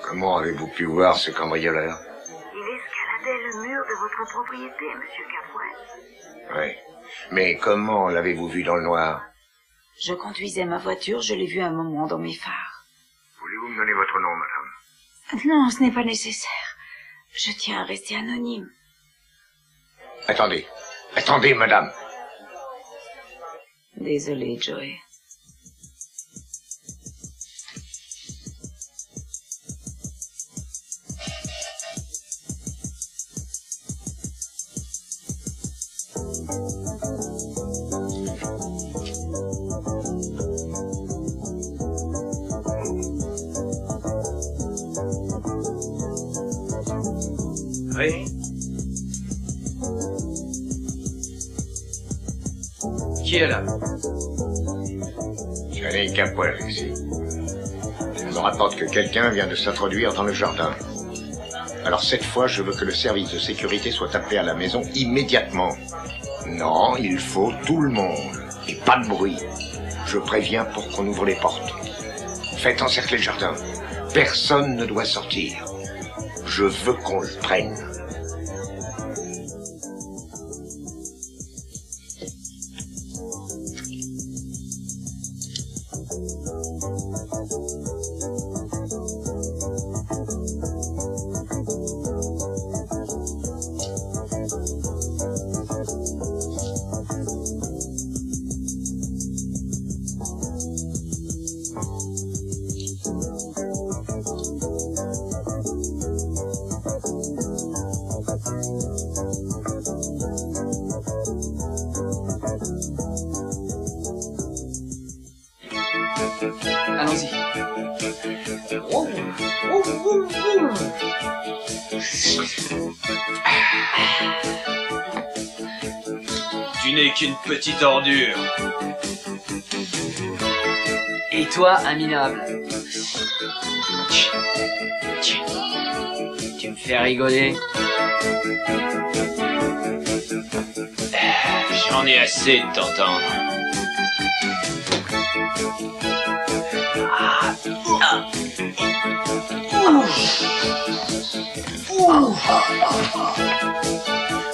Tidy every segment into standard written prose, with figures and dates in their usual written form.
Comment avez-vous pu voir ce cambrioleur? Il escaladait le mur de votre propriété, monsieur Capwell. Oui. Mais comment l'avez-vous vu dans le noir? Je conduisais ma voiture, je l'ai vu un moment dans mes phares. Voulez-vous me donner votre nom, madame? Non, ce n'est pas nécessaire. Je tiens à rester anonyme. Attendez. Attendez, madame. Désolée, Joey. Oui. Qui est là? Johnny Capwell, ici. Je me rapporte que quelqu'un vient de s'introduire dans le jardin. Alors cette fois, je veux que le service de sécurité soit appelé à la maison immédiatement. Non, il faut tout le monde. Et pas de bruit. Je préviens pour qu'on ouvre les portes. Faites encercler le jardin. Personne ne doit sortir. Je veux qu'on le prenne. Allons-y. Tu n'es qu'une petite ordure. Et toi, un minable. Tu me fais rigoler. J'en ai assez de t'entendre.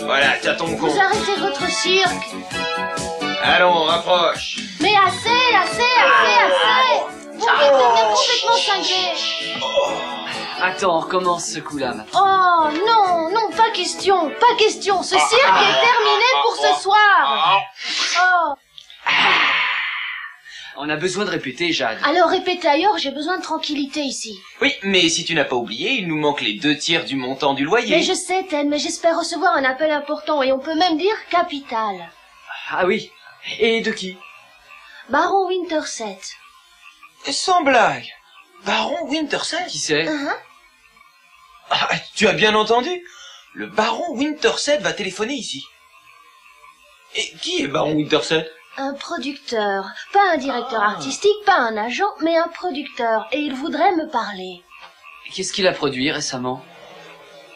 Voilà, t'as ton con. Vous arrêtez votre cirque. Allons, rapproche. Mais assez. Vous allez devenir complètement cinglé. Attends, on recommence ce coup-là maintenant. Oh, non, pas question. Ce cirque est terminé pour ce soir. Oh. On a besoin de répéter, Jade. Alors répétez ailleurs, j'ai besoin de tranquillité ici. Oui, mais si tu n'as pas oublié, il nous manque les 2/3 du montant du loyer. Mais je sais, Ted, mais j'espère recevoir un appel important et on peut même dire capital. Ah oui. Et de qui? Baron Winterset. Sans blague. Baron Winterset? Qui c'est? Ah, tu as bien entendu? Le baron Winterset va téléphoner ici. Et qui est baron Winterset? Un producteur. Pas un directeur artistique, pas un agent, mais un producteur. Et il voudrait me parler. Qu'est-ce qu'il a produit récemment?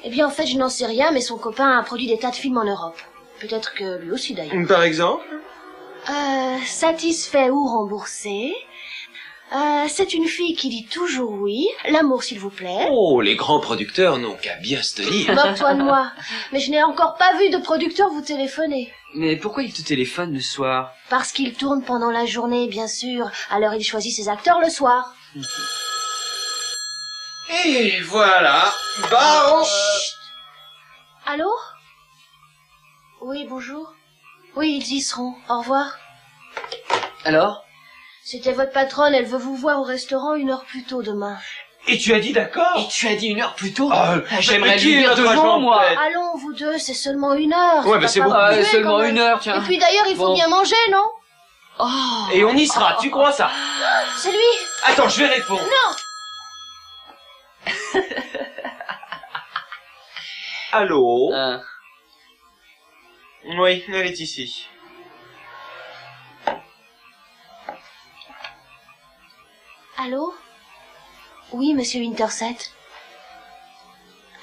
Eh bien, en fait, je n'en sais rien, mais son copain a produit des tas de films en Europe. Peut-être que lui aussi, d'ailleurs. Par exemple? Satisfait ou remboursé. C'est une fille qui dit toujours oui. L'amour, s'il vous plaît. Oh, les grands producteurs n'ont qu'à bien se tenir. Moque-toi de moi. Mais je n'ai encore pas vu de producteur vous téléphoner. Mais pourquoi il te téléphone le soir? Parce qu'il tourne pendant la journée, bien sûr. Alors il choisit ses acteurs le soir. Et voilà, baron... Allô? Oui, bonjour. Oui, ils y seront. Au revoir. Alors? C'était votre patronne, elle veut vous voir au restaurant 1 heure plus tôt demain. Et tu as dit d'accord? Et tu as dit 1 heure plus tôt? J'aimerais lui dire 2 jours, ans, moi. Allons, vous deux, c'est seulement 1 heure. Ouais, bah c'est bon. Seulement 1 heure, tiens. Et puis d'ailleurs, il faut bien manger, non? Oh. Et on y sera, tu crois ça? C'est lui. Attends, je vais répondre. Non. Allô? Oui, elle est ici. Allô? Oui, monsieur Winterset.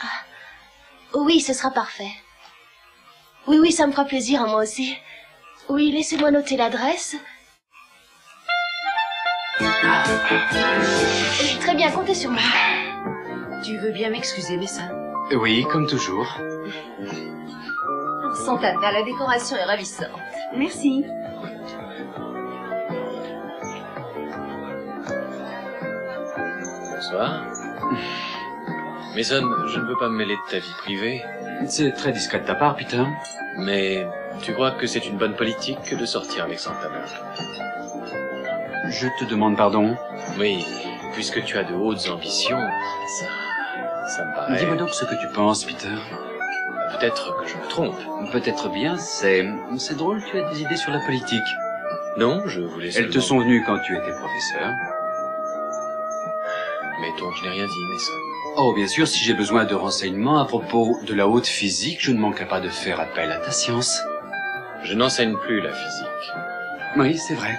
Ah. Oui, ce sera parfait. Oui, ça me fera plaisir, à moi aussi. Oui, laissez-moi noter l'adresse. Oui, très bien, comptez sur moi. Tu veux bien m'excuser, Mason? Oui, comme toujours. Santana, la décoration est ravissante. Merci. Bonsoir. Mason, je ne veux pas me mêler de ta vie privée. C'est très discret de ta part, Peter. Mais tu crois que c'est une bonne politique de sortir avec Santana? Je te demande pardon. Oui, puisque tu as de hautes ambitions, ça me paraît... Dis-moi donc ce que tu penses, Peter. Peut-être que je me trompe. Peut-être bien, c'est drôle, tu as des idées sur la politique. Non, je voulais Elles seulement... te sont venues quand tu étais professeur. Mettons que je n'ai rien dit, Mason. Oh, bien sûr, si j'ai besoin de renseignements à propos de la haute physique, je ne manquerai pas de faire appel à ta science. Je n'enseigne plus la physique. Oui, c'est vrai.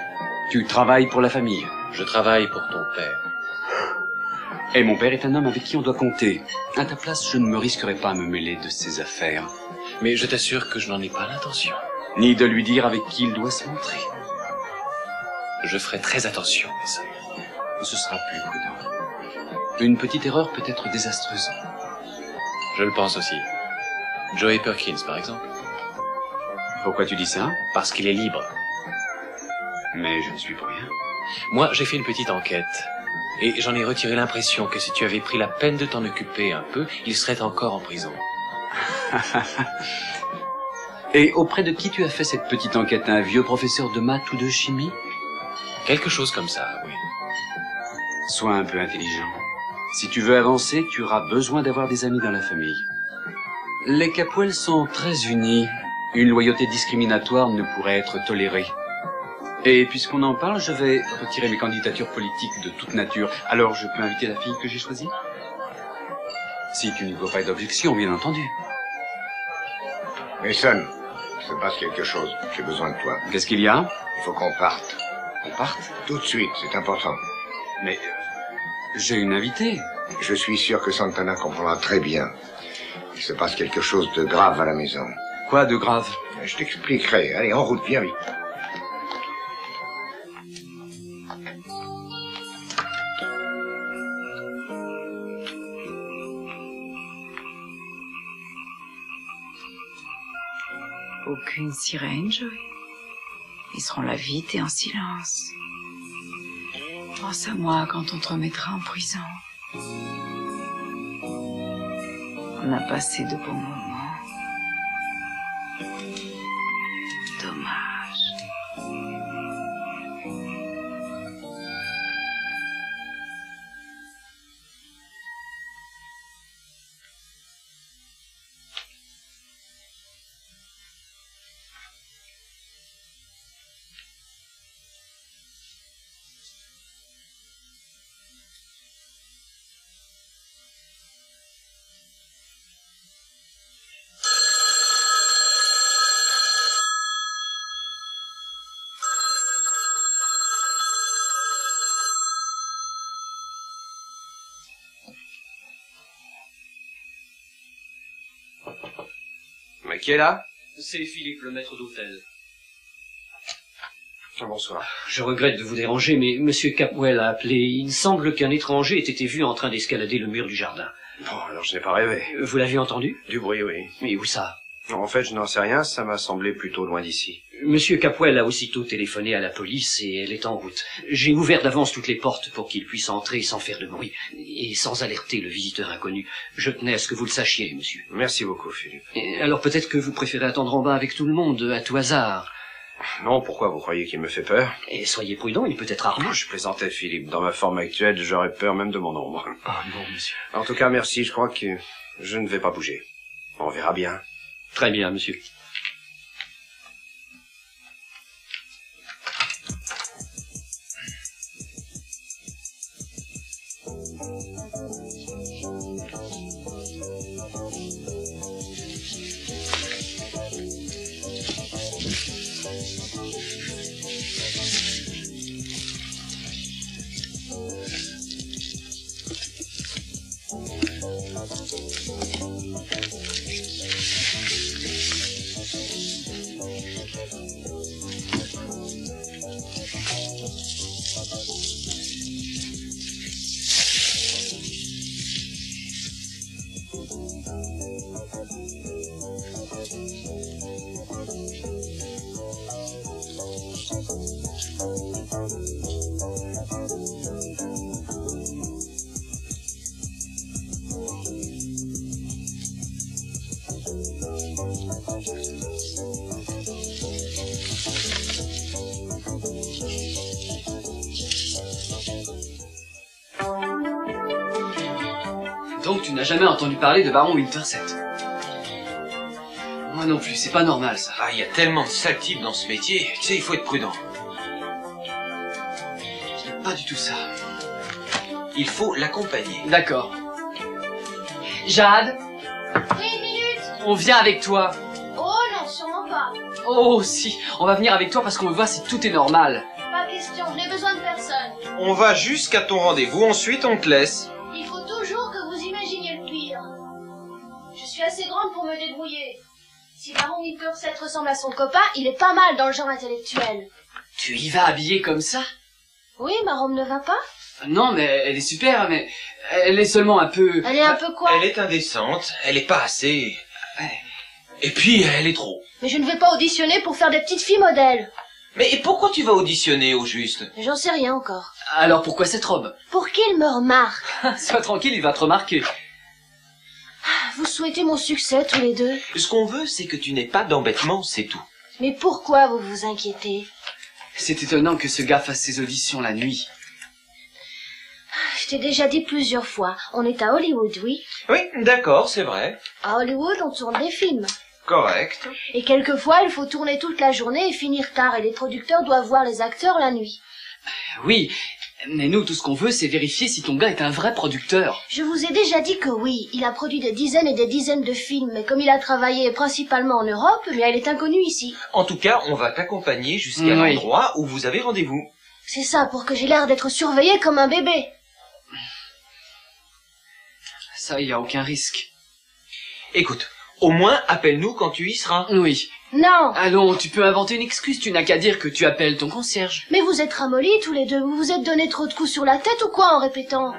Tu travailles pour la famille. Je travaille pour ton père. Et mon père est un homme avec qui on doit compter. À ta place, je ne me risquerais pas à me mêler de ses affaires. Mais je t'assure que je n'en ai pas l'intention. Ni de lui dire avec qui il doit se montrer. Je ferai très attention, Mason. Ce sera plus prudent. Une petite erreur peut être désastreuse. Je le pense aussi. Joey Perkins, par exemple. Pourquoi tu dis ça? Parce qu'il est libre. Mais je ne suis pour rien. Moi, j'ai fait une petite enquête. Et j'en ai retiré l'impression que si tu avais pris la peine de t'en occuper un peu, il serait encore en prison. Et auprès de qui tu as fait cette petite enquête? Un vieux professeur de maths ou de chimie? Quelque chose comme ça, oui. Sois un peu intelligent. Si tu veux avancer, tu auras besoin d'avoir des amis dans la famille. Les Capwell sont très unis. Une loyauté discriminatoire ne pourrait être tolérée. Et puisqu'on en parle, je vais retirer mes candidatures politiques de toute nature. Alors je peux inviter la fille que j'ai choisie? Si tu n'y vois pas d'objection, bien entendu. Mason, il se passe quelque chose. J'ai besoin de toi. Qu'est-ce qu'il y a? Il faut qu'on parte. On parte? Tout de suite, c'est important. Mais j'ai une invitée. Je suis sûr que Santana comprendra très bien. Il se passe quelque chose de grave à la maison. Quoi de grave? Je t'expliquerai. Allez, en route, viens vite. Aucune sirène, Joey. Ils seront là vite et en silence. Pense à moi quand on te remettra en prison. On a passé de bons moments. Dommage. Mais qui est là? C'est Philippe, le maître d'hôtel. Bonsoir. Je regrette de vous déranger, mais Monsieur Capwell a appelé. Il semble qu'un étranger ait été vu en train d'escalader le mur du jardin. Bon, alors je n'ai pas rêvé. Vous l'avez entendu? Du bruit, oui. Mais où ça? En fait, je n'en sais rien, ça m'a semblé plutôt loin d'ici. Monsieur Capwell a aussitôt téléphoné à la police et elle est en route. J'ai ouvert d'avance toutes les portes pour qu'il puisse entrer sans faire de bruit et sans alerter le visiteur inconnu. Je tenais à ce que vous le sachiez, monsieur. Merci beaucoup, Philippe. Et alors peut-être que vous préférez attendre en bas avec tout le monde, à tout hasard. Non, pourquoi vous croyez qu'il me fait peur? Et soyez prudent, il peut être armé. Je plaisantais, Philippe. Dans ma forme actuelle, j'aurais peur même de mon ombre. Ah non, monsieur. En tout cas, merci, je crois que je ne vais pas bouger. On verra bien. Très bien, monsieur. Donc tu n'as jamais entendu parler de Baron Winterset? Moi non plus, c'est pas normal ça. Ah, il y a tellement de sales types dans ce métier, tu sais, il faut être prudent. Je n'aime pas du tout ça. Il faut l'accompagner. D'accord. Jade? Oui, une minute. On vient avec toi. Oh non, sûrement pas. Oh si, on va venir avec toi parce qu'on veut voir si tout est normal. Pas question, je n'ai besoin de personne. On va jusqu'à ton rendez-vous, ensuite on te laisse. Il faut toujours que vous imaginiez le pire. Je suis assez grande pour me débrouiller. Si Baron Winterset ressemble à son copain, il est pas mal dans le genre intellectuel. Tu y vas habillée comme ça? Oui, ma robe ne va pas? Non, mais elle est super, mais elle est seulement un peu... Elle est un peu quoi? Elle est indécente, elle est pas assez... Et puis, elle est trop. Mais je ne vais pas auditionner pour faire des petites filles modèles. Mais pourquoi tu vas auditionner au juste? J'en sais rien encore. Alors pourquoi cette robe? Pour qu'il me remarque. Sois tranquille, il va te remarquer. Vous souhaitez mon succès tous les deux? Ce qu'on veut, c'est que tu n'aies pas d'embêtement, c'est tout. Mais pourquoi vous vous inquiétez? C'est étonnant que ce gars fasse ses auditions la nuit. Je t'ai déjà dit plusieurs fois, on est à Hollywood, oui? Oui, d'accord, c'est vrai. À Hollywood, on tourne des films. Correct. Et quelquefois, il faut tourner toute la journée et finir tard, et les producteurs doivent voir les acteurs la nuit. Oui, mais nous, tout ce qu'on veut, c'est vérifier si ton gars est un vrai producteur. Je vous ai déjà dit que oui, il a produit des dizaines et des dizaines de films, mais comme il a travaillé principalement en Europe, mais il est inconnu ici. En tout cas, on va t'accompagner jusqu'à l'endroit où vous avez rendez-vous. C'est ça, pour que j'ai l'air d'être surveillé comme un bébé. Ça, il n'y a aucun risque. Écoute, au moins, appelle-nous quand tu y seras. Oui. Non. Allons, tu peux inventer une excuse, tu n'as qu'à dire que tu appelles ton concierge. Mais vous êtes ramollis tous les deux, vous vous êtes donné trop de coups sur la tête ou quoi en répétant?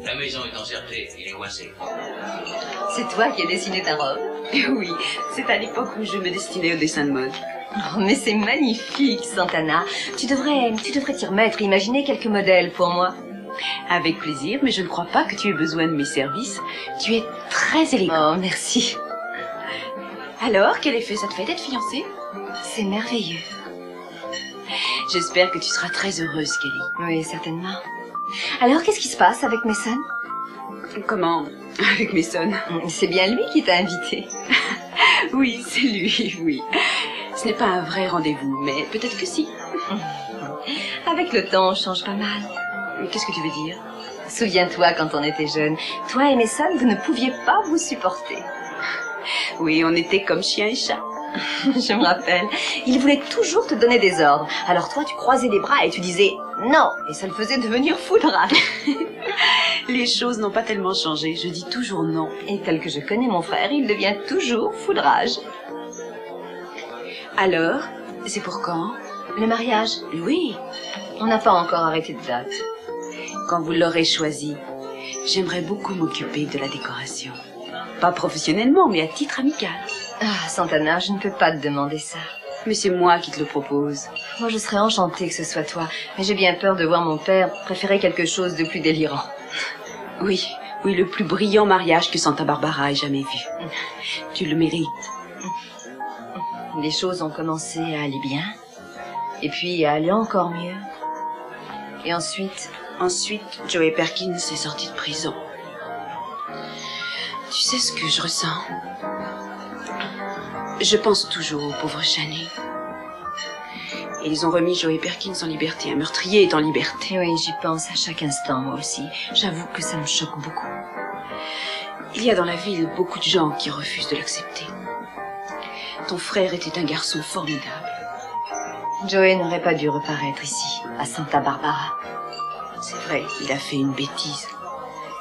La maison est encerclée, il est coincé. C'est toi qui as dessiné ta robe? Oui, c'est à l'époque où je me destinais au dessin de mode. Oh, mais c'est magnifique, Santana. Tu devrais t'y remettre, imaginer quelques modèles pour moi. Avec plaisir, mais je ne crois pas que tu aies besoin de mes services. Tu es très élégant. Oh, merci. Alors, quel effet ça te fait d'être fiancée? C'est merveilleux. J'espère que tu seras très heureuse, Kelly. Oui, certainement. Alors, qu'est-ce qui se passe avec Mason? Comment? Avec Mason? C'est bien lui qui t'a invité. Oui, c'est lui, oui. Ce n'est pas un vrai rendez-vous, mais peut-être que si. Avec le temps, on change pas mal. Qu'est-ce que tu veux dire? Souviens-toi quand on était jeunes. Toi et Mason, vous ne pouviez pas vous supporter. Oui, on était comme chien et chat. Je me rappelle. Il voulait toujours te donner des ordres. Alors toi, tu croisais les bras et tu disais non. Et ça le faisait devenir foudrage. Les choses n'ont pas tellement changé. Je dis toujours non. Et tel que je connais mon frère, il devient toujours foudrage. Alors, c'est pour quand? Le mariage? Oui. On n'a pas encore arrêté de date. Quand vous l'aurez choisi, j'aimerais beaucoup m'occuper de la décoration. Pas professionnellement, mais à titre amical. Ah, Santana, je ne peux pas te demander ça. Mais c'est moi qui te le propose. Moi, je serais enchantée que ce soit toi. Mais j'ai bien peur de voir mon père préférer quelque chose de plus délirant. Oui, oui, le plus brillant mariage que Santa Barbara ait jamais vu. Tu le mérites. Les choses ont commencé à aller bien. Et puis à aller encore mieux. Et ensuite... Ensuite, Joey Perkins est sorti de prison. Tu sais ce que je ressens? Je pense toujours au pauvre Shani. Ils ont remis Joey Perkins en liberté. Un meurtrier est en liberté. Oui, j'y pense à chaque instant, moi aussi. J'avoue que ça me choque beaucoup. Il y a dans la ville beaucoup de gens qui refusent de l'accepter. Ton frère était un garçon formidable. Joey n'aurait pas dû reparaître ici, à Santa Barbara. C'est vrai, il a fait une bêtise.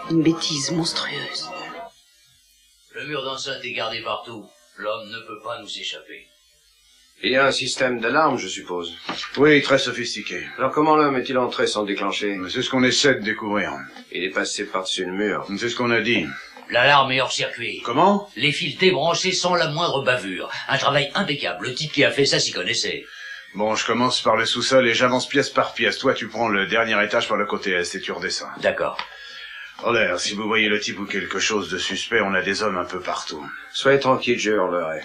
Une bêtise monstrueuse. Le mur d'enceinte est gardé partout. L'homme ne peut pas nous échapper. Il y a un système d'alarme, je suppose. Oui, très sophistiqué. Alors comment l'homme est-il entré sans le déclencher? C'est ce qu'on essaie de découvrir. Il est passé par-dessus le mur. C'est ce qu'on a dit. L'alarme est hors circuit. Comment? Les fils débranchés sans la moindre bavure. Un travail impeccable. Le type qui a fait ça s'y connaissait. Bon, je commence par le sous-sol et j'avance pièce par pièce. Toi, tu prends le dernier étage par le côté est et tu redescends. D'accord. En l'air, si vous voyez le type ou quelque chose de suspect, on a des hommes un peu partout. Soyez tranquille, je hurlerai.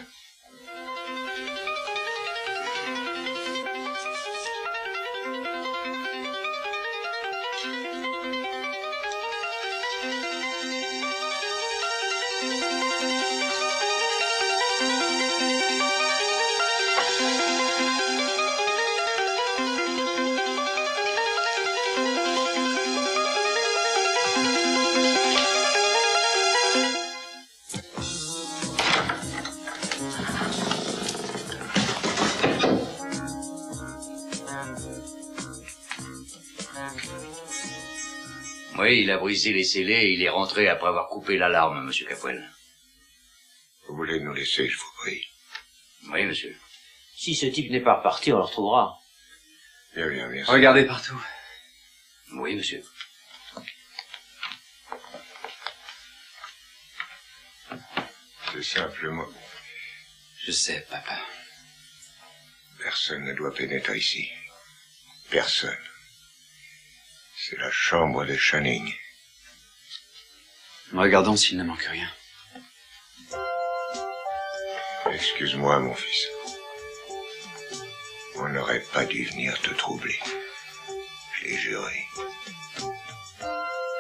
Oui, il a brisé les scellés et il est rentré après avoir coupé l'alarme, monsieur Capwell. Vous voulez nous laisser, je vous prie. Oui, monsieur. Si ce type n'est pas reparti, on le retrouvera. Bien, bien, bien. Regardez partout. Oui, monsieur. C'est simplement... Je sais, papa. Personne ne doit pénétrer ici. Personne. C'est la chambre de Channing. Regardons s'il ne manque rien. Excuse-moi, mon fils. On n'aurait pas dû venir te troubler. Je l'ai juré.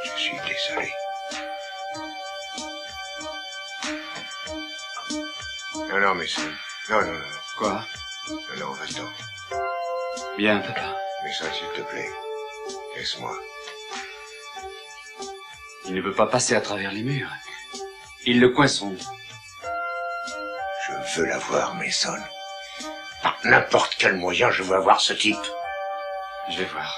Je suis désolé. Non, non, mais ça... Non, non, non. Quoi? Non, non, va-t'en. Bien, papa. Mais ça, s'il te plaît. Laisse-moi. Il ne peut pas passer à travers les murs. Ils le coinceront. Je veux la voir, Mason. Par n'importe quel moyen, je veux avoir ce type. Je vais voir.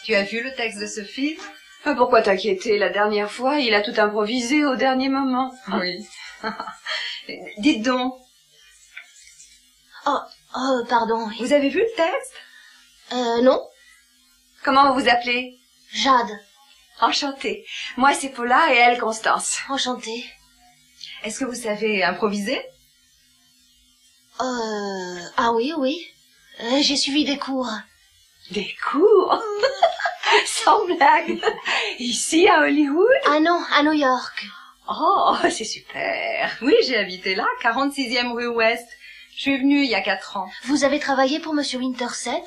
Tu as vu le texte de ce film? Pourquoi t'inquiéter? La dernière fois, il a tout improvisé au dernier moment. Oui. Dites donc. Oh, pardon. Vous avez vu le texte? Non. Comment vous vous appelez? Jade. Enchantée. Moi, c'est Paula et elle, Constance. Enchantée. Est-ce que vous savez improviser? Ah oui, oui. J'ai suivi des cours. Des cours? Sans blague. Ici, à Hollywood? Ah non, à New York. Oh, c'est super. Oui, j'ai habité là, 46e rue Ouest. Je suis venue il y a 4 ans. Vous avez travaillé pour Monsieur Winterset?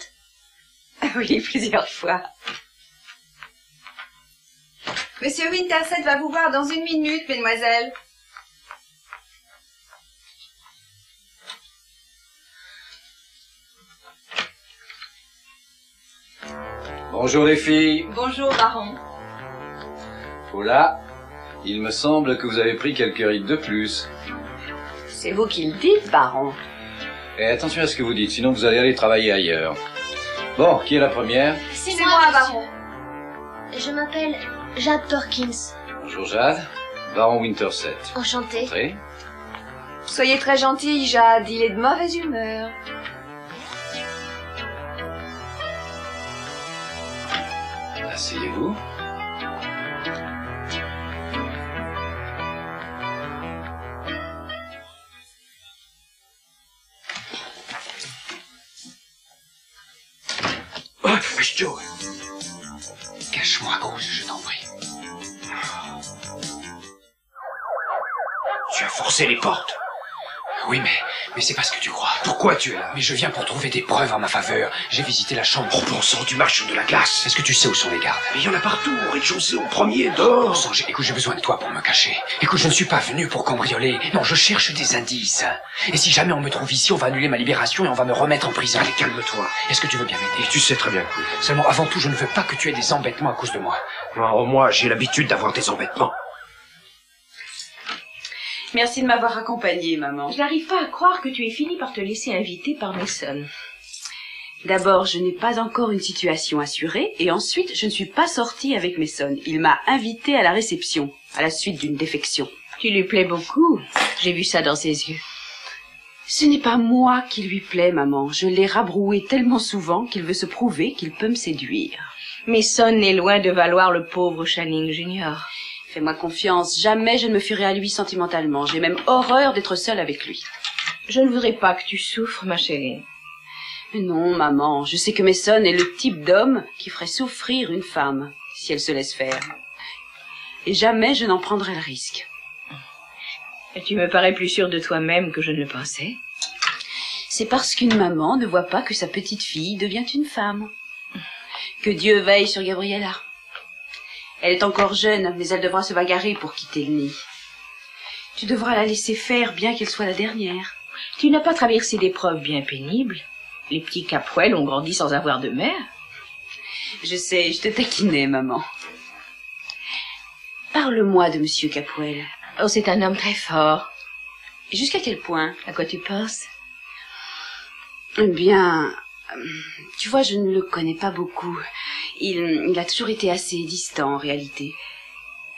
Oui, plusieurs fois. Monsieur Winterset va vous voir dans 1 minute, mesdemoiselles. Bonjour les filles. Bonjour, baron. Paula, il me semble que vous avez pris quelques rides de plus. C'est vous qui le dites, baron. Et attention à ce que vous dites, sinon vous allez aller travailler ailleurs. Bon, qui est la première? C'est moi, monsieur. baron. Je m'appelle Jade Perkins. Bonjour Jade, baron Winterset. Enchantée. Entrez. Soyez très gentille, Jade. Il est de mauvaise humeur. Asseyez-vous. Oh, Joe. Cache-moi à cause, je t'en prie. Tu as forcé les portes. Oui, mais c'est pas ce que tu crois. Pourquoi tu es là? Mais je viens pour trouver des preuves en ma faveur. J'ai visité la chambre. Oh, bon sang, tu marches sur de la glace. Est-ce que tu sais où sont les gardes? Mais il y en a partout, au rez-de-chaussée, au premier, dehors. Bon sang, écoute, j'ai besoin de toi pour me cacher. Écoute, je ne suis pas venu pour cambrioler. Non, je cherche des indices. Et si jamais on me trouve ici, on va annuler ma libération et on va me remettre en prison. Allez, calme-toi. Est-ce que tu veux bien m'aider? Tu sais très bien que oui. Seulement, avant tout, je ne veux pas que tu aies des embêtements à cause de moi. Non, moi, j'ai l'habitude d'avoir des embêtements. Merci de m'avoir accompagnée, maman. Je n'arrive pas à croire que tu aies fini par te laisser inviter par Mason. D'abord, je n'ai pas encore une situation assurée, et ensuite, je ne suis pas sortie avec Mason. Il m'a invitée à la réception, à la suite d'une défection. Tu lui plais beaucoup. J'ai vu ça dans ses yeux. Ce n'est pas moi qui lui plais, maman. Je l'ai rabroué tellement souvent qu'il veut se prouver qu'il peut me séduire. Mason n'est loin de valoir le pauvre Channing Junior. Fais-moi confiance, jamais je ne me fierai à lui sentimentalement. J'ai même horreur d'être seule avec lui. Je ne voudrais pas que tu souffres, ma chérie. Mais non, maman, je sais que Mason est le type d'homme qui ferait souffrir une femme, si elle se laisse faire. Et jamais je n'en prendrai le risque. Et tu me parais plus sûre de toi-même que je ne le pensais. C'est parce qu'une maman ne voit pas que sa petite fille devient une femme. Que Dieu veille sur Gabriella. Elle est encore jeune, mais elle devra se bagarrer pour quitter le nid. Tu devras la laisser faire, bien qu'elle soit la dernière. Tu n'as pas traversé d'épreuves bien pénibles. Les petits Capwell ont grandi sans avoir de mère. Je sais, je te taquinais, maman. Parle-moi de Monsieur Capwell. Oh, c'est un homme très fort. Jusqu'à quel point? À quoi tu penses? Eh bien, tu vois, je ne le connais pas beaucoup. Il a toujours été assez distant, en réalité.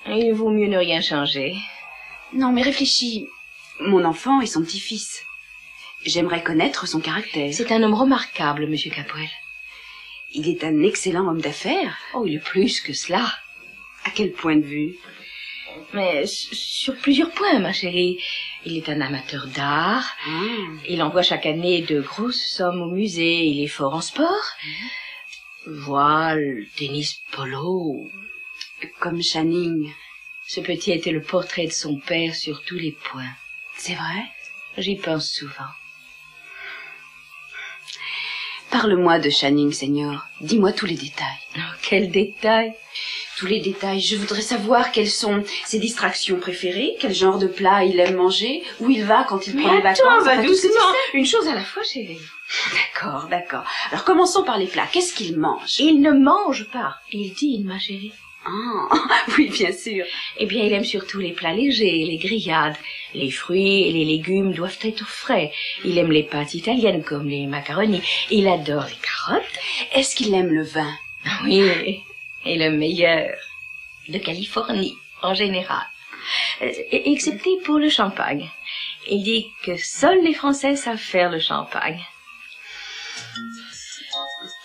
Il vaut mieux ne rien changer. Non, mais réfléchis. Mon enfant est son petit-fils. J'aimerais connaître son caractère. C'est un homme remarquable, Monsieur Capwell. Il est un excellent homme d'affaires. Oh, il est plus que cela. À quel point de vue? Mais sur plusieurs points, ma chérie. Il est un amateur d'art. Il envoie chaque année de grosses sommes au musée. Il est fort en sport. Voile, tennis, polo. Comme Channing. Ce petit était le portrait de son père sur tous les points. C'est vrai? J'y pense souvent. Parle-moi de Channing, Seigneur. Dis-moi tous les détails. Oh, quels détails? Tous les détails. Je voudrais savoir quelles sont ses distractions préférées, quel genre de plat il aime manger, où il va quand il prend les vacances. Attends, va doucement. Une chose à la fois, chérie. D'accord, d'accord. Alors commençons par les plats. Qu'est-ce qu'il mange? Il ne mange pas. Il dîne, ma chérie. Ah, oui, bien sûr. Eh bien, il aime surtout les plats légers, les grillades. Les fruits et les légumes doivent être frais. Il aime les pâtes italiennes comme les macaronis. Il adore les carottes. Est-ce qu'il aime le vin? Oui, et le meilleur. De Californie, en général. Excepté pour le champagne. Il dit que seuls les Français savent faire le champagne.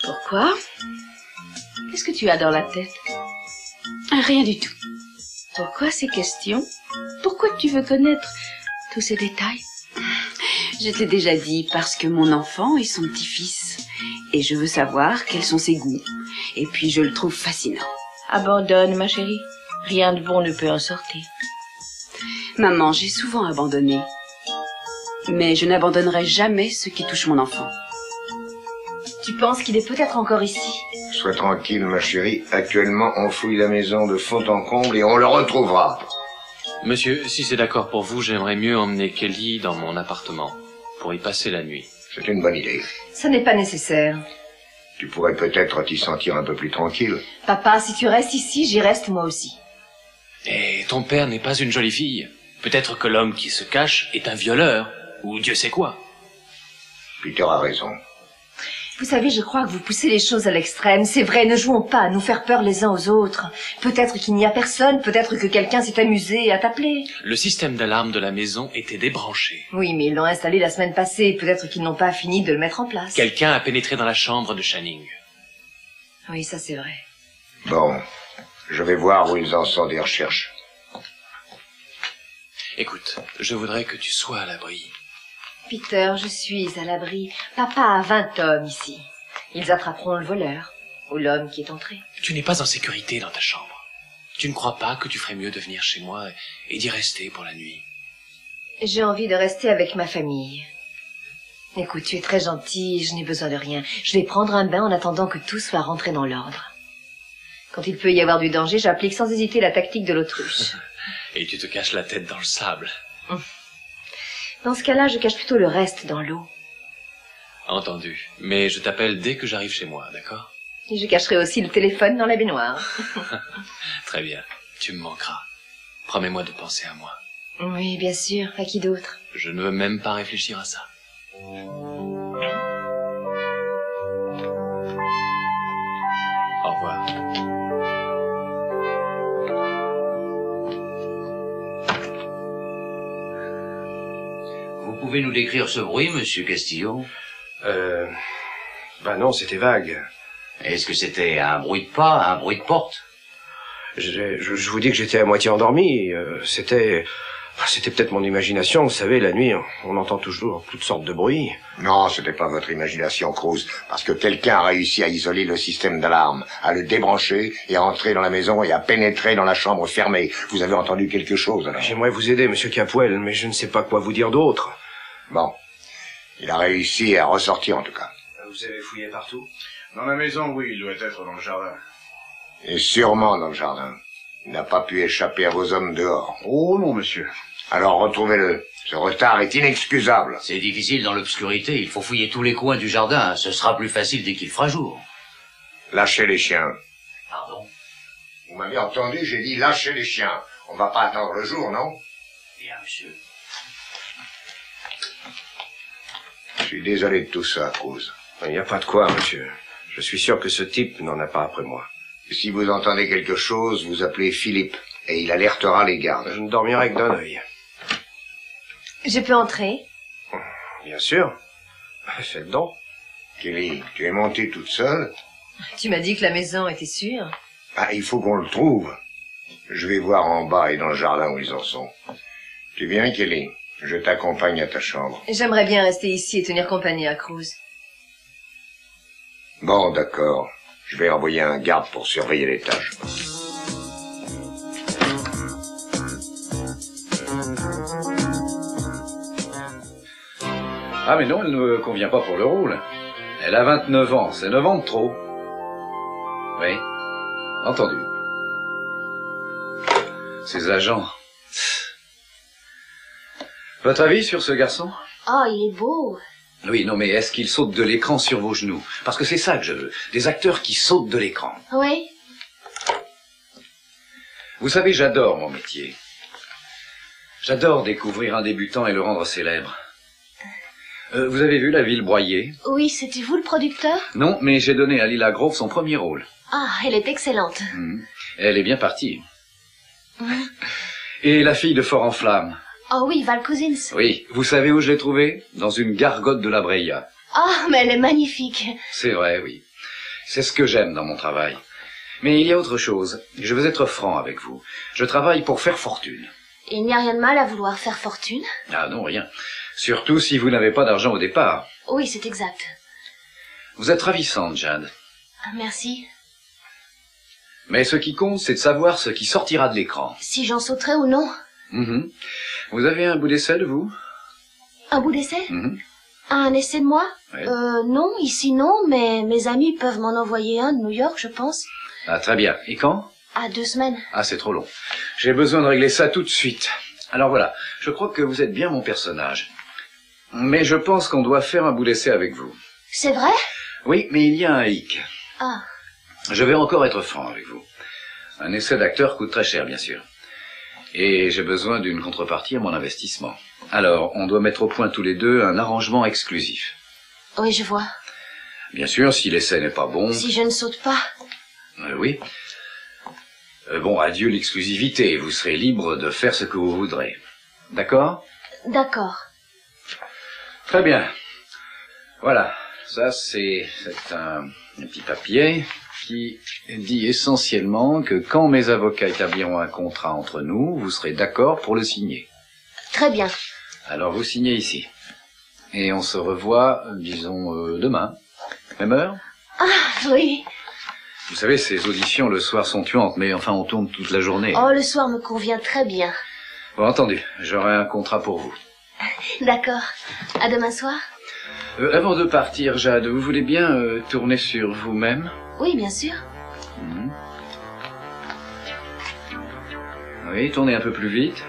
Pourquoi? Qu'est-ce que tu as dans la tête? Rien du tout. Pourquoi ces questions? Pourquoi tu veux connaître tous ces détails? Je te l'ai déjà dit, parce que mon enfant est son petit-fils. Et je veux savoir quels sont ses goûts. Et puis je le trouve fascinant. Abandonne, ma chérie. Rien de bon ne peut en sortir. Maman, j'ai souvent abandonné. Mais je n'abandonnerai jamais ce qui touche mon enfant. Tu penses qu'il est peut-être encore ici? Sois tranquille, ma chérie. Actuellement, on fouille la maison de fond en comble et on le retrouvera. Monsieur, si c'est d'accord pour vous, j'aimerais mieux emmener Kelly dans mon appartement, pour y passer la nuit. C'est une bonne idée. Ça n'est pas nécessaire. Tu pourrais peut-être t'y sentir un peu plus tranquille. Papa, si tu restes ici, j'y reste moi aussi. Et ton père n'est pas une jolie fille. Peut-être que l'homme qui se cache est un violeur, ou Dieu sait quoi. Peter a raison. Vous savez, je crois que vous poussez les choses à l'extrême. C'est vrai, ne jouons pas à nous faire peur les uns aux autres. Peut-être qu'il n'y a personne, peut-être que quelqu'un s'est amusé à t'appeler. Le système d'alarme de la maison était débranché. Oui, mais ils l'ont installé la semaine passée. Peut-être qu'ils n'ont pas fini de le mettre en place. Quelqu'un a pénétré dans la chambre de Channing. Oui, ça c'est vrai. Bon, je vais voir où ils en sont des recherches. Écoute, je voudrais que tu sois à l'abri. Peter, je suis à l'abri. Papa a 20 hommes ici. Ils attraperont le voleur, ou l'homme qui est entré. Tu n'es pas en sécurité dans ta chambre. Tu ne crois pas que tu ferais mieux de venir chez moi et d'y rester pour la nuit? J'ai envie de rester avec ma famille. Écoute, tu es très gentil, je n'ai besoin de rien. Je vais prendre un bain en attendant que tout soit rentré dans l'ordre. Quand il peut y avoir du danger, j'applique sans hésiter la tactique de l'autruche. Et tu te caches la tête dans le sable. Dans ce cas-là, je cache plutôt le reste dans l'eau. Entendu. Mais je t'appelle dès que j'arrive chez moi, d'accord? Et je cacherai aussi le téléphone dans la baignoire. Très bien. Tu me manqueras. Promets-moi de penser à moi. Oui, bien sûr. À qui d'autre? Je ne veux même pas réfléchir à ça. Au revoir. Vous pouvez nous décrire ce bruit, monsieur Castillo? Bah non, c'était vague. Est-ce que c'était un bruit de pas, un bruit de porte? Je vous dis que j'étais à moitié endormi. C'était peut-être mon imagination. Vous savez, la nuit, on entend toujours toutes sortes de bruits. Non, c'était pas votre imagination, Cruz, parce que quelqu'un a réussi à isoler le système d'alarme, à le débrancher et à entrer dans la maison et à pénétrer dans la chambre fermée. Vous avez entendu quelque chose, alors? J'aimerais vous aider, monsieur Capuel, mais je ne sais pas quoi vous dire d'autre. Bon. Il a réussi à ressortir, en tout cas. Vous avez fouillé partout? Dans la maison, oui, il doit être dans le jardin. Et sûrement dans le jardin. Il n'a pas pu échapper à vos hommes dehors. Oh non, monsieur. Alors retrouvez-le. Ce retard est inexcusable. C'est difficile dans l'obscurité, il faut fouiller tous les coins du jardin. Ce sera plus facile dès qu'il fera jour. Lâchez les chiens. Pardon? Vous m'avez entendu, j'ai dit lâchez les chiens. On va pas attendre le jour, non? Bien, monsieur. Je suis désolé de tout ça, Cruz. Il n'y a pas de quoi, monsieur. Je suis sûr que ce type n'en a pas après moi. Et si vous entendez quelque chose, vous appelez Philippe, et il alertera les gardes. Je ne dormirai que d'un œil. Je peux entrer? Bien sûr. Faites donc. Kelly, tu es montée toute seule? Tu m'as dit que la maison était sûre. Ah, il faut qu'on le trouve. Je vais voir en bas et dans le jardin où ils en sont. Tu viens, Kelly? Je t'accompagne à ta chambre. J'aimerais bien rester ici et tenir compagnie à Cruz. Bon, d'accord. Je vais envoyer un garde pour surveiller l'étage. Ah mais non, elle ne me convient pas pour le rôle. Elle a 29 ans, c'est 9 ans de trop. Oui, entendu. Ces agents. Votre avis sur ce garçon? Oh, il est beau. Oui, non mais est-ce qu'il saute de l'écran sur vos genoux? Parce que c'est ça que je veux, des acteurs qui sautent de l'écran. Oui. Vous savez, j'adore mon métier. J'adore découvrir un débutant et le rendre célèbre. Vous avez vu La Ville broyée? Oui, c'était vous le producteur? Non, mais j'ai donné à Lila Grove son premier rôle. Ah, elle est excellente. Elle est bien partie. Et La Fille de Fort en Flamme? Oh oui, Val Cousins. Oui, vous savez où je l'ai trouvée? Dans une gargote de la Breilla. Ah, mais elle est magnifique. C'est vrai, oui. C'est ce que j'aime dans mon travail. Mais il y a autre chose. Je veux être franc avec vous. Je travaille pour faire fortune. Il n'y a rien de mal à vouloir faire fortune. Ah non, rien. Surtout si vous n'avez pas d'argent au départ. Oui, c'est exact. Vous êtes ravissante, Jade. Merci. Mais ce qui compte, c'est de savoir ce qui sortira de l'écran. Si j'en sauterai ou non? Vous avez un bout d'essai de vous? Un bout d'essai? Un essai de moi? Oui. Non, ici non, mais mes amis peuvent m'en envoyer un de New York, je pense. Ah, très bien. Et quand? À 2 semaines. Ah, c'est trop long. J'ai besoin de régler ça tout de suite. Alors voilà, je crois que vous êtes bien mon personnage. Mais je pense qu'on doit faire un bout d'essai avec vous. C'est vrai? Oui, mais il y a un hic. Ah. Je vais encore être franc avec vous. Un essai d'acteur coûte très cher, bien sûr. Et j'ai besoin d'une contrepartie à mon investissement. Alors, on doit mettre au point tous les deux un arrangement exclusif. Oui, je vois. Bien sûr, si l'essai n'est pas bon... Si je ne saute pas? Oui. Bon, adieu l'exclusivité. Vous serez libre de faire ce que vous voudrez. D'accord? D'accord. Très bien. Voilà. Ça, c'est un petit papier qui dit essentiellement que quand mes avocats établiront un contrat entre nous, vous serez d'accord pour le signer. Très bien. Alors, vous signez ici. Et on se revoit, disons, demain. Même heure? Ah, oui. Vous savez, ces auditions le soir sont tuantes, mais enfin, on tourne toute la journée. Oh, le soir me convient très bien. Bon, entendu. J'aurai un contrat pour vous. D'accord. À demain soir? Avant de partir, Jade, vous voulez bien tourner sur vous-même? Oui, bien sûr. Oui, tournez un peu plus vite.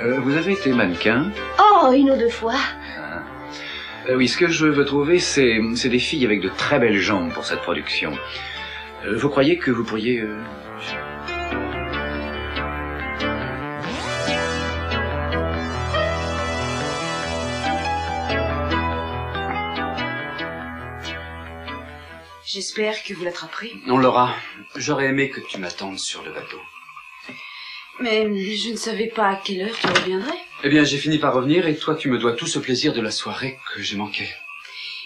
Vous avez été mannequin? Oh, 1 ou 2 fois. Oui, ce que je veux trouver, c'est des filles avec de très belles jambes pour cette production. Vous croyez que vous pourriez... J'espère que vous l'attraperez. On l'aura. J'aurais aimé que tu m'attendes sur le bateau. Mais je ne savais pas à quelle heure tu reviendrais. Eh bien, j'ai fini par revenir et toi, tu me dois tout ce plaisir de la soirée que j'ai manqué.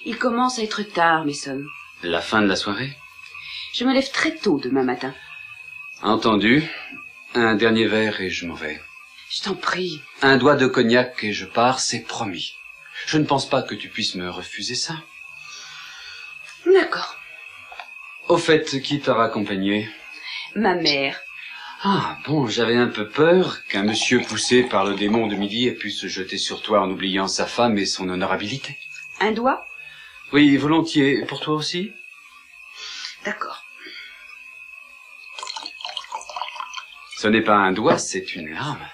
Il commence à être tard, Mason. La fin de la soirée? Je me lève très tôt demain matin. Entendu. Un dernier verre et je m'en vais. Je t'en prie. Un doigt de cognac et je pars, c'est promis. Je ne pense pas que tu puisses me refuser ça. D'accord. Au fait, qui t'a raccompagné? Ma mère. Ah, bon, j'avais un peu peur qu'un monsieur poussé par le démon de midi ait pu se jeter sur toi en oubliant sa femme et son honorabilité. Un doigt? Oui, volontiers. Pour toi aussi? D'accord. Ce n'est pas un doigt, c'est une larme.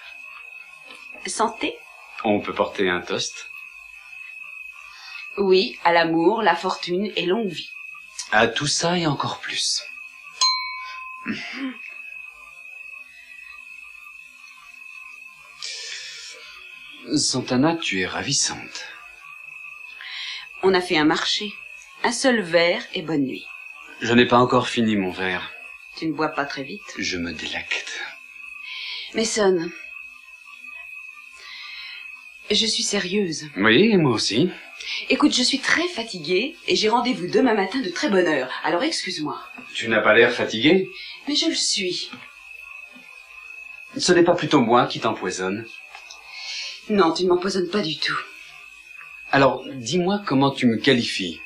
Santé? On peut porter un toast. Oui, à l'amour, la fortune et longue vie. À tout ça et encore plus. Santana, tu es ravissante. On a fait un marché. Un seul verre et bonne nuit. Je n'ai pas encore fini mon verre. Tu ne bois pas très vite. Je me délecte. Mason, je suis sérieuse. Oui, moi aussi. Écoute, je suis très fatiguée et j'ai rendez-vous demain matin de très bonne heure. Alors excuse-moi. Tu n'as pas l'air fatigué? Mais je le suis. Ce n'est pas plutôt moi qui t'empoisonne? Non, tu ne m'empoisonnes pas du tout. Alors, dis-moi comment tu me qualifies.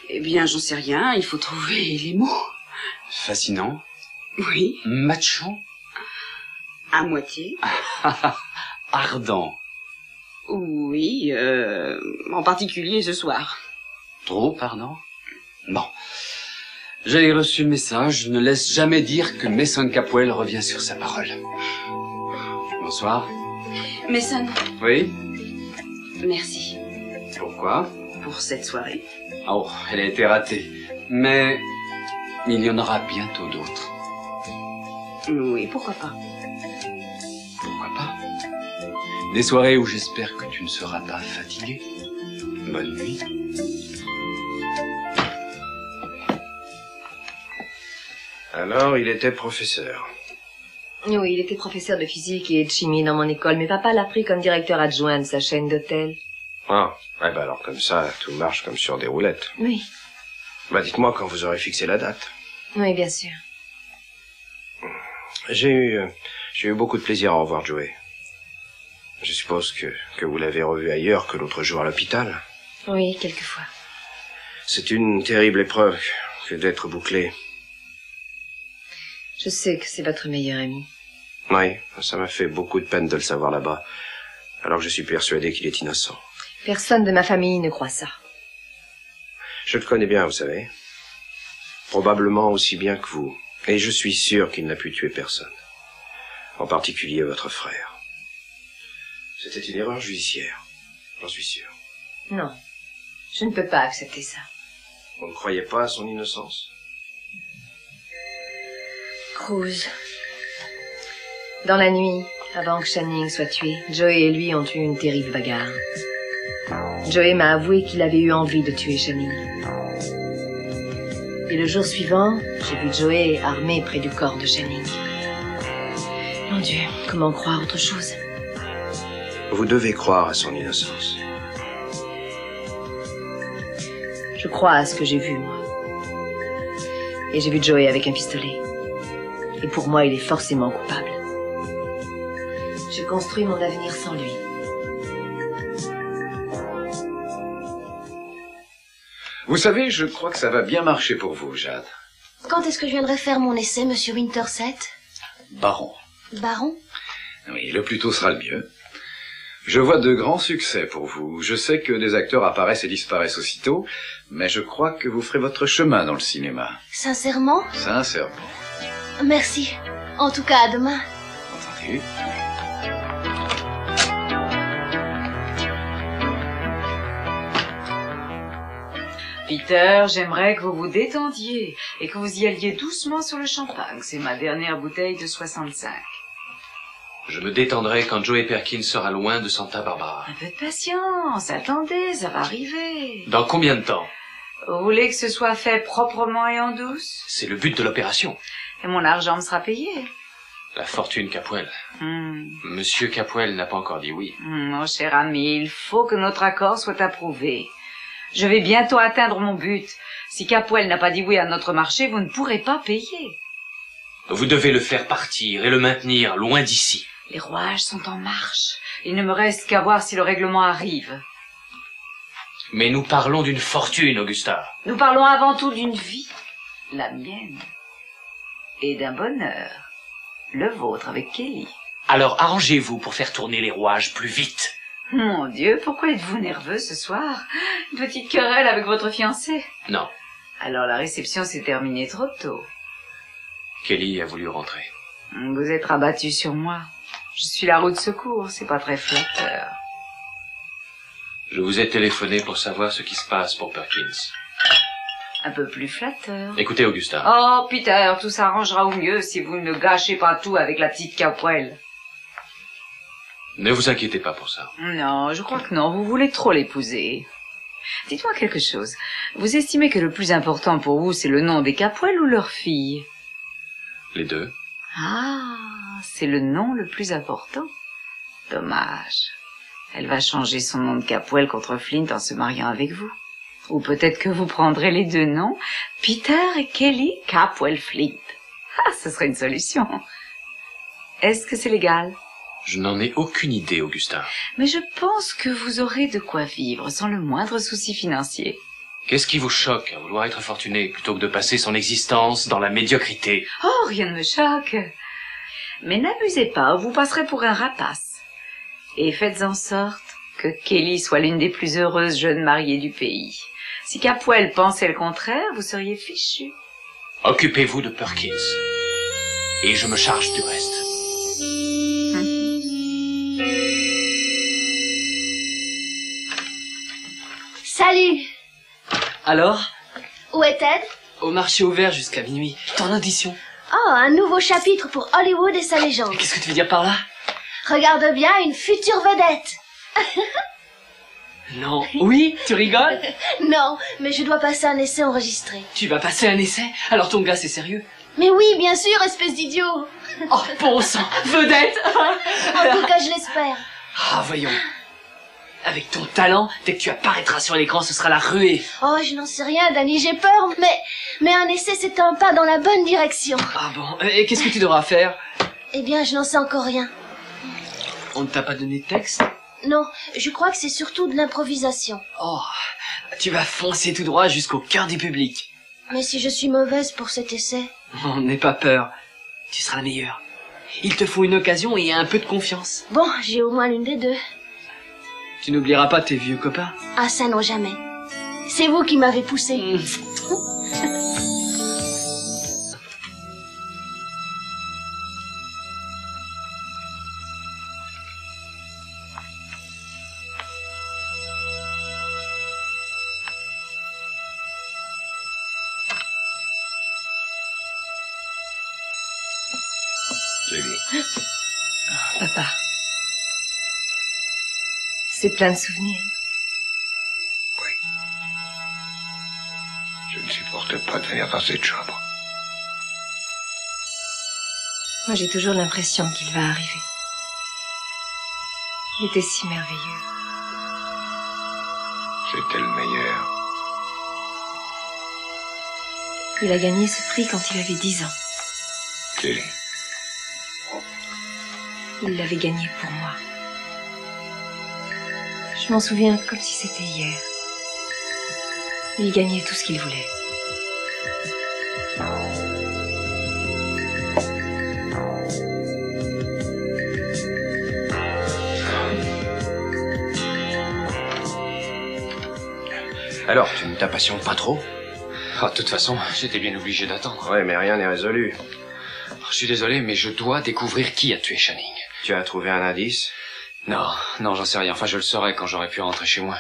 Eh bien, j'en sais rien, il faut trouver les mots. Fascinant? Oui. Macho? À moitié. Ardent? Oui, en particulier ce soir. Trop ardent? Bon. J'ai reçu le message, ne laisse jamais dire que Mason Capwell revient sur sa parole. Bonsoir. Mason. Oui? Merci. Pourquoi? Pour cette soirée. Oh, elle a été ratée. Mais il y en aura bientôt d'autres. Oui, pourquoi pas? Pourquoi pas? Des soirées où j'espère que tu ne seras pas fatigué. Bonne nuit. Alors, il était professeur. Oui, il était professeur de physique et de chimie dans mon école, mais papa l'a pris comme directeur adjoint de sa chaîne d'hôtels. Ah, ouais, bah alors comme ça, tout marche comme sur des roulettes. Oui. Bah dites-moi quand vous aurez fixé la date. Oui, bien sûr. J'ai eu beaucoup de plaisir à revoir Joey. Je suppose que vous l'avez revu ailleurs que l'autre jour à l'hôpital. Oui, quelquefois. C'est une terrible épreuve que d'être bouclé. Je sais que c'est votre meilleur ami. Oui, ça m'a fait beaucoup de peine de le savoir là-bas, alors que je suis persuadé qu'il est innocent. Personne de ma famille ne croit ça. Je le connais bien, vous savez. Probablement aussi bien que vous. Et je suis sûr qu'il n'a pu tuer personne. En particulier votre frère. C'était une erreur judiciaire. J'en suis sûr. Non. Je ne peux pas accepter ça. Vous ne croyez pas à son innocence? Cruz. Dans la nuit, avant que Channing soit tué, Joey et lui ont eu une terrible bagarre. Joey m'a avoué qu'il avait eu envie de tuer Channing. Et le jour suivant, j'ai vu Joey armé près du corps de Channing. Mon Dieu, comment croire autre chose? Vous devez croire à son innocence. Je crois à ce que j'ai vu, moi. Et j'ai vu Joey avec un pistolet. Et pour moi, il est forcément coupable. J'ai construit mon avenir sans lui. Vous savez, je crois que ça va bien marcher pour vous, Jade. Quand est-ce que je viendrai faire mon essai, monsieur Winterset? Baron. Baron? Oui, le plus tôt sera le mieux. Je vois de grands succès pour vous. Je sais que des acteurs apparaissent et disparaissent aussitôt, mais je crois que vous ferez votre chemin dans le cinéma. Sincèrement? Sincèrement. Merci. En tout cas, à demain. Entendu. Peter, j'aimerais que vous vous détendiez et que vous y alliez doucement sur le champagne. C'est ma dernière bouteille de 65. Je me détendrai quand Joey Perkins sera loin de Santa Barbara. Un peu de patience, attendez, ça va arriver. Dans combien de temps? Vous voulez que ce soit fait proprement et en douce? C'est le but de l'opération. Et mon argent me sera payé. La fortune Capwell. Monsieur Capwell n'a pas encore dit oui. Mon cher ami, il faut que notre accord soit approuvé. Je vais bientôt atteindre mon but. Si Capwell n'a pas dit oui à notre marché, vous ne pourrez pas payer. Vous devez le faire partir et le maintenir loin d'ici. Les rouages sont en marche. Il ne me reste qu'à voir si le règlement arrive. Mais nous parlons d'une fortune, Augusta. Nous parlons avant tout d'une vie, la mienne, et d'un bonheur, le vôtre avec Kelly. Alors arrangez-vous pour faire tourner les rouages plus vite. Mon Dieu, pourquoi êtes-vous nerveux ce soir? Une petite querelle avec votre fiancé? Non. Alors la réception s'est terminée trop tôt. Kelly a voulu rentrer. Vous êtes rabattu sur moi. Je suis la roue de secours, c'est pas très flatteur. Je vous ai téléphoné pour savoir ce qui se passe pour Perkins. Un peu plus flatteur. Écoutez, Augusta. Oh, Peter, tout s'arrangera au mieux si vous ne gâchez pas tout avec la petite Capwell. Ne vous inquiétez pas pour ça. Non, je crois que non, vous voulez trop l'épouser. Dites-moi quelque chose. Vous estimez que le plus important pour vous, c'est le nom des Capwell ou leur fille? Les deux. Ah, c'est le nom le plus important. Dommage. Elle va changer son nom de Capwell contre Flint en se mariant avec vous. Ou peut-être que vous prendrez les deux noms, Peter et Kelly Capwell Flint. Ah, ce serait une solution. Est-ce que c'est légal? Je n'en ai aucune idée, Augustin. Mais je pense que vous aurez de quoi vivre sans le moindre souci financier. Qu'est-ce qui vous choque à vouloir être fortuné plutôt que de passer son existence dans la médiocrité? Oh, rien ne me choque. Mais n'abusez pas, vous passerez pour un rapace. Et faites en sorte que Kelly soit l'une des plus heureuses jeunes mariées du pays. Si Capwell pensait le contraire, vous seriez fichu. Occupez-vous de Perkins. Et je me charge du reste. Salut. Alors? Où est Ted? Au marché ouvert jusqu'à minuit. Ton audition. Oh, un nouveau chapitre pour Hollywood et sa légende. Qu'est-ce que tu veux dire par là? Regarde bien, une future vedette. Non. Oui, tu rigoles? Non, mais je dois passer un essai enregistré. Tu vas passer un essai? Alors ton gars, c'est sérieux? Mais oui, bien sûr, espèce d'idiot. Oh, bon sang, vedette. En tout cas, je l'espère. Ah, voyons. Avec ton talent, dès que tu apparaîtras sur l'écran, ce sera la ruée. Oh, je n'en sais rien, Danny, j'ai peur, mais un essai, c'est un pas dans la bonne direction. Ah bon? Et qu'est-ce que tu devras faire? Eh bien, je n'en sais encore rien. On ne t'a pas donné de texte? Non, je crois que c'est surtout de l'improvisation. Oh, tu vas foncer tout droit jusqu'au cœur du public. Mais si je suis mauvaise pour cet essai? Oh, n'aie pas peur. Tu seras la meilleure. Il te faut une occasion et un peu de confiance. Bon, j'ai au moins l'une des deux. Tu n'oublieras pas tes vieux copains? Ah, ça non, jamais. C'est vous qui m'avez poussé. Papa. C'est plein de souvenirs. Je ne supporte pas de venir dans cette chambre. Moi, j'ai toujours l'impression qu'il va arriver. Il était si merveilleux. C'était le meilleur. Il a gagné ce prix quand il avait 10 ans. Kelly. Il l'avait gagné pour moi. Je m'en souviens comme si c'était hier. Il gagnait tout ce qu'il voulait. Alors, tu ne t'impatientes pas trop? Ah, de toute façon, j'étais bien obligé d'attendre. Ouais, mais rien n'est résolu. Je suis désolé, mais je dois découvrir qui a tué Channing. Tu as trouvé un indice? Non, j'en sais rien. Enfin, je le saurai quand j'aurai pu rentrer chez moi.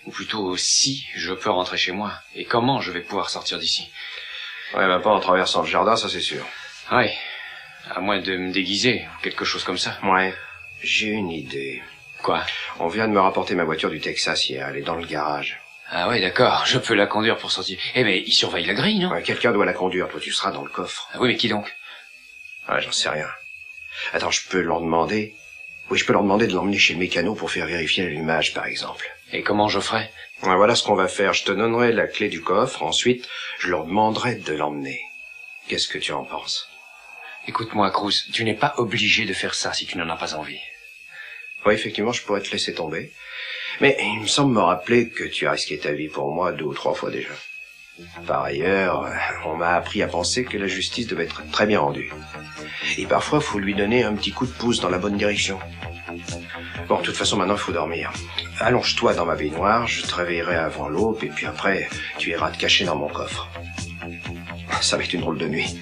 Ou plutôt, si je peux rentrer chez moi. Et comment je vais pouvoir sortir d'ici. Ouais, bah pas en traversant le jardin, ça c'est sûr. Ouais, à moins de me déguiser, ou quelque chose comme ça. Ouais, j'ai une idée. Quoi? On vient de me rapporter ma voiture du Texas hier, elle est dans le garage. Ah ouais, d'accord, je peux la conduire pour sortir. Eh mais il surveille la grille, non? Ouais, quelqu'un doit la conduire, toi tu seras dans le coffre. Ah oui, mais qui donc? Ah, j'en sais rien. Attends, je peux leur demander... Oui, je peux leur demander de l'emmener chez le mécano pour faire vérifier l'allumage, par exemple. Et comment je ferai? Ouais, voilà ce qu'on va faire. Je te donnerai la clé du coffre, ensuite, je leur demanderai de l'emmener. Qu'est-ce que tu en penses? Écoute-moi, Cruz, tu n'es pas obligé de faire ça si tu n'en as pas envie. Oui, effectivement, je pourrais te laisser tomber. Mais il me semble me rappeler que tu as risqué ta vie pour moi 2 ou 3 fois déjà. Par ailleurs, on m'a appris à penser que la justice devait être très bien rendue. Et parfois, faut lui donner un petit coup de pouce dans la bonne direction. Bon, de toute façon, maintenant, il faut dormir. Allonge-toi dans ma baignoire, je te réveillerai avant l'aube, et puis après, tu iras te cacher dans mon coffre. Ça va être une drôle de nuit.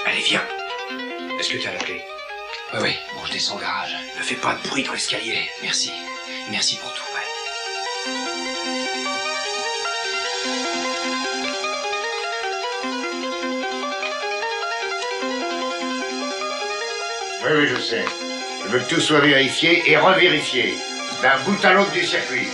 Allez, viens. Est-ce que tu as la clé? Oui, bon, je descends au garage. Ne fais pas de bruit dans l'escalier. Merci. Merci pour tout. Oui, je sais. Je veux que tout soit vérifié et revérifié, d'un bout à l'autre du circuit.